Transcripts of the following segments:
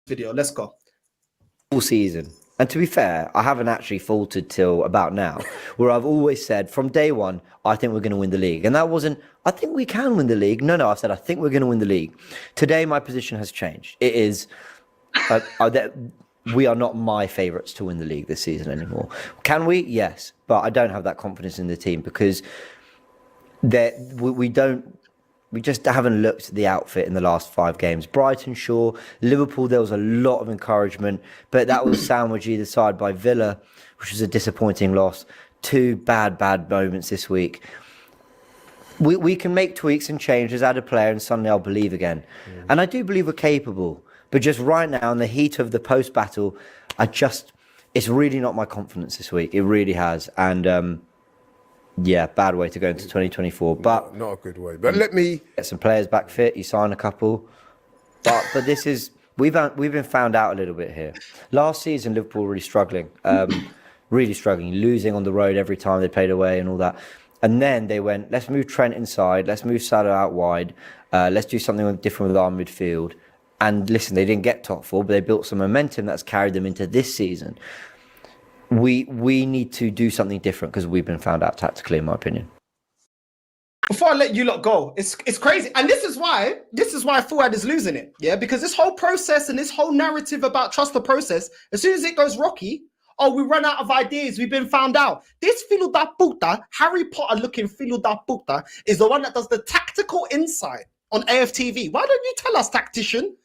video. Let's go. All season. And to be fair, I haven't actually faltered till about now, where I've always said from day one, I think we're going to win the league. And that wasn't, I think we can win the league. No, I've said, I think we're going to win the league. Today, my position has changed. It is, we are not my favourites to win the league this season anymore. Can we? Yes. But I don't have that confidence in the team because we just haven't looked at the outfit in the last 5 games. Brighton, sure. Liverpool, there was a lot of encouragement, but that was sandwiched either side by Villa, which was a disappointing loss. 2 bad moments this week. We can make tweaks and changes, add a player, and suddenly I'll believe again. And I do believe we're capable. But just right now, in the heat of the post-battle, it's really not my confidence this week. It really has. And yeah, bad way to go into 2024. But not a good way. But let me get some players back fit. You sign a couple. But this is we've been found out a little bit here. Last season, Liverpool were really struggling, losing on the road every time they played away and all that. And then they went, let's move Trent inside, let's move Salah out wide, let's do something different with our midfield. And listen, they didn't get top 4, but they built some momentum that's carried them into this season. We need to do something different because we've been found out tactically, in my opinion. Before I let you lot go, it's crazy. And this is why Fuad is losing it. Yeah, because this whole process and this whole narrative about trust the process, as soon as it goes rocky, we run out of ideas, we've been found out. This Filo da Puta, Harry Potter looking Filo da Puta, is the one that does the tactical insight on AFTV. Why don't you tell us, tactician?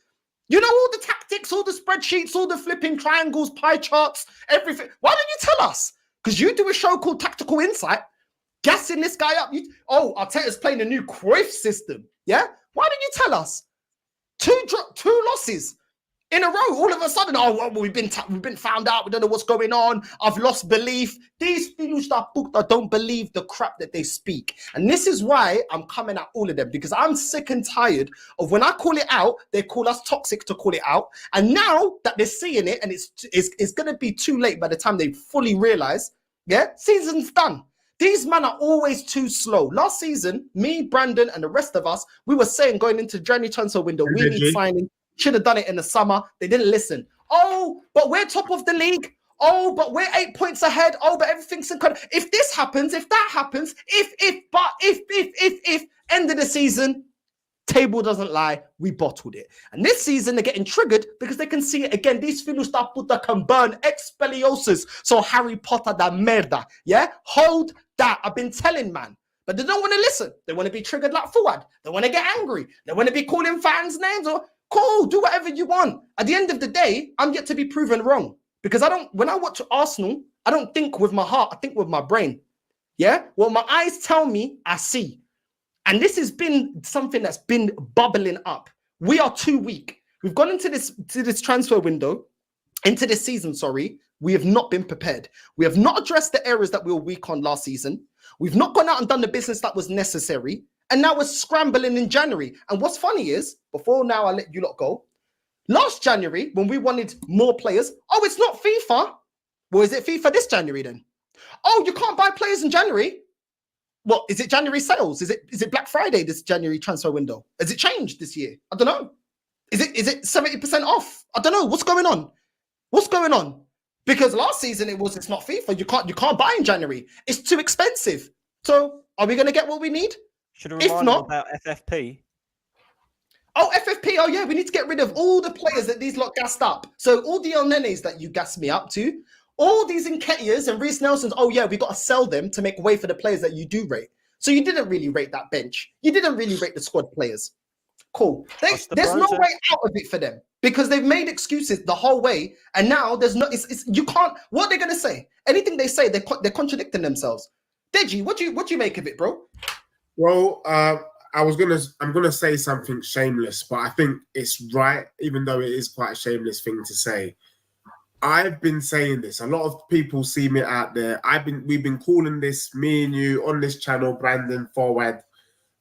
You know all the tactics, all the spreadsheets, all the flipping triangles, pie charts, everything. Why don't you tell us? Because you do a show called Tactical Insight, gassing this guy up. Arteta's playing a new Cruyff system. Yeah? Why don't you tell us? 2 losses in a row. All of a sudden, we've been found out. We don't know what's going on. I've lost belief. These filhos da puta don't believe the crap that they speak. And this is why I'm coming at all of them, because I'm sick and tired of when I call it out, they call us toxic to call it out. And now that they're seeing it, and it's going to be too late by the time they fully realize, yeah, season's done. These men are always too slow. Last season, me, Brandon, and the rest of us, we were saying going into January transfer window, we need signing. Should have done it in the summer. They didn't listen. But we're top of the league. But we're 8 points ahead. But everything's incredible. If this happens, if that happens, if, end of the season, table doesn't lie, we bottled it. And this season, they're getting triggered because they can see it again. These filhos da puta can burn expeliosos. So Harry Potter da merda. Yeah? Hold that. I've been telling, man. But they don't want to listen. They want to be triggered like Fuad. They want to get angry. They want to be calling fans names or cool, do whatever you want. At the end of the day, I'm yet to be proven wrong. Because when I watch Arsenal, I don't think with my heart, I think with my brain. Yeah? What my eyes tell me, I see. And this has been something that's been bubbling up. We are too weak. We've gone into this transfer window, into this season, sorry. We have not been prepared. We have not addressed the areas that we were weak on last season. We've not gone out and done the business that was necessary. And now we're scrambling in January. And what's funny is, before now I let you lot go, last January, when we wanted more players, it's not FIFA. Well, is it FIFA this January then? You can't buy players in January. Well, is it January sales? Is it Black Friday this January transfer window? Has it changed this year? I don't know. Is it 70% off? I don't know. What's going on? What's going on? Because last season it's not FIFA. You can't buy in January. It's too expensive. So are we going to get what we need? Should have reminded about FFP. FFP. Yeah, we need to get rid of all the players that these lot gassed up. So all the El Nenes that you gassed me up to, all these Nketiahs and Reece Nelsons, we got to sell them to make way for the players that you do rate. So you didn't really rate that bench. You didn't really rate the squad players. Cool. There's no way out of it for them because they've made excuses the whole way. And now there's no, you can't, what are they going to say? Anything they say, they're contradicting themselves. Deji, what do you make of it, bro? Well, I'm gonna say something shameless, but I think it's right, even though it is quite a shameless thing to say. I've been saying this. A lot of people see me out there. We've been calling this, me and you, on this channel, Brandon, Forward,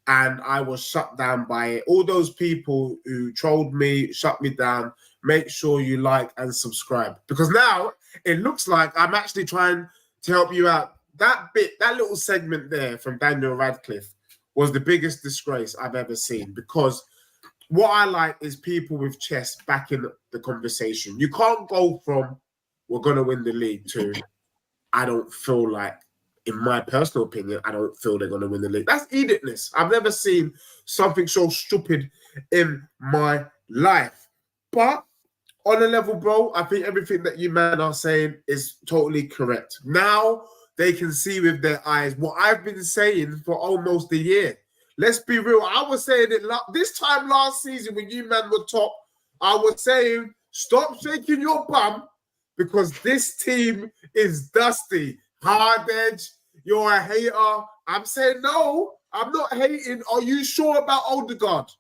and I was shut down by it. All those people who trolled me, shut me down. Make sure you like and subscribe because now it looks like I'm actually trying to help you out. That little segment there from Daniel Radcliffe was the biggest disgrace I've ever seen because what I like is people with chest back in the conversation. You can't go from we're gonna win the league to I don't feel like, in my personal opinion, I don't feel they're gonna win the league. That's idiotness. I've never seen something so stupid in my life. But on a level, bro, I think everything that you man are saying is totally correct. Now they can see with their eyes what I've been saying for almost a year. Let's be real. I was saying it this time last season when you man were top. I was saying, stop shaking your bum because this team is dusty. Hard edge, you're a hater. I'm saying, no, I'm not hating. Are you sure about Odegaard?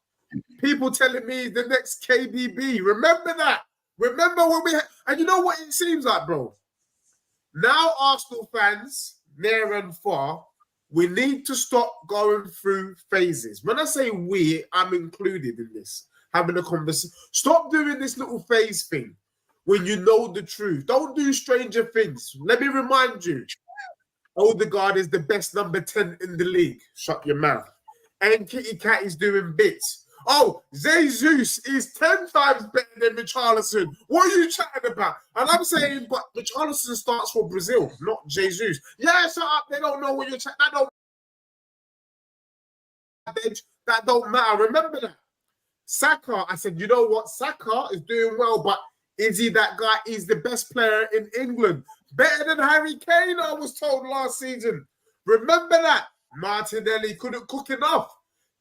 People telling me the next KDB. Remember that. Remember when we and you know what it seems like, bro? Now Arsenal fans, near and far, we need to stop going through phases. When I say we, I'm included in this. Having a conversation. Stop doing this little phase thing when you know the truth. Don't do stranger things. Let me remind you, Odegaard is the best number 10 in the league. Shut your mouth. And Kitty Cat is doing bits. Oh, Jesus is 10 times better than Richarlison. What are you chatting about? And I'm saying, but Richarlison starts for Brazil, not Jesus. Yeah, shut up. They don't know what you're chatting. That don't matter. Remember that. Saka, I said, you know what? Saka is doing well, but is he that guy? He's the best player in England. Better than Harry Kane, I was told last season. Remember that. Martinelli couldn't cook enough.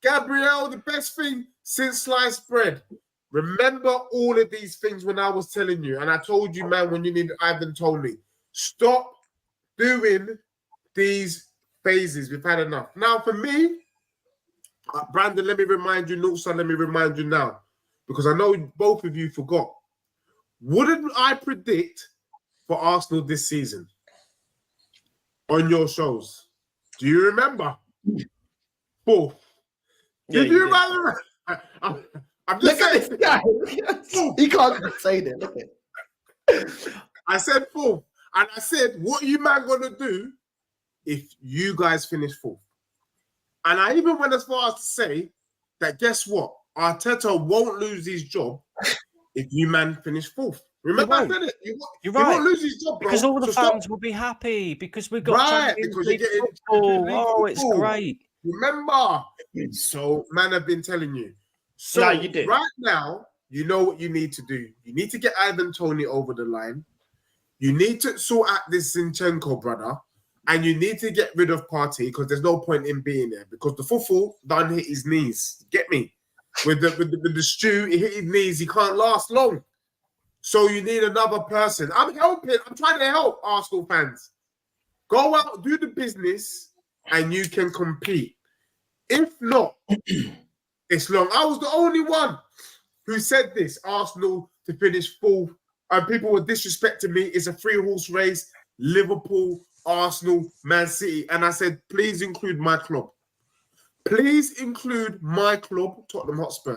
Gabriel, the best thing since sliced bread. Remember all of these things when I was telling you. And I told you, man, when you needed Ivan told me, stop doing these phases. We've had enough. Now, for me, Brandon, let me remind you, Northside, let me remind you now. Because I know both of you forgot. Wouldn't I predict for Arsenal this season on your shows? Do you remember? Fourth. Yeah, Did you remember? I'm just saying. Look at this guy. He can't say that. Look at it. I said fourth. And I said, what are you man going to do if you guys finish fourth? And I even went as far as to say that guess what? Arteta won't lose his job if you man finish fourth. Remember I said it? You're right. He won't lose his job, bro. Because all the So fans will be happy because we've got Champions because League you're getting football. Champions League Oh, it's football. great. Remember. So, man, I've been telling you. So, No, you did. Right now, you know what you need to do. You need to get Ivan Toney over the line. You need to sort out this Zinchenko brother. And you need to get rid of Partey because there's no point in being there. Because the football done hit his knees. Get me? With the stew, he hit his knees. He can't last long. So you need another person. I'm helping. I'm trying to help Arsenal fans. Go out, do the business, and you can compete. If not, it's long. I was the only one who said this. Arsenal to finish fourth. And people were disrespecting me. It's a 3-horse race. Liverpool, Arsenal, Man City. And I said, please include my club. Please include my club, Tottenham Hotspur.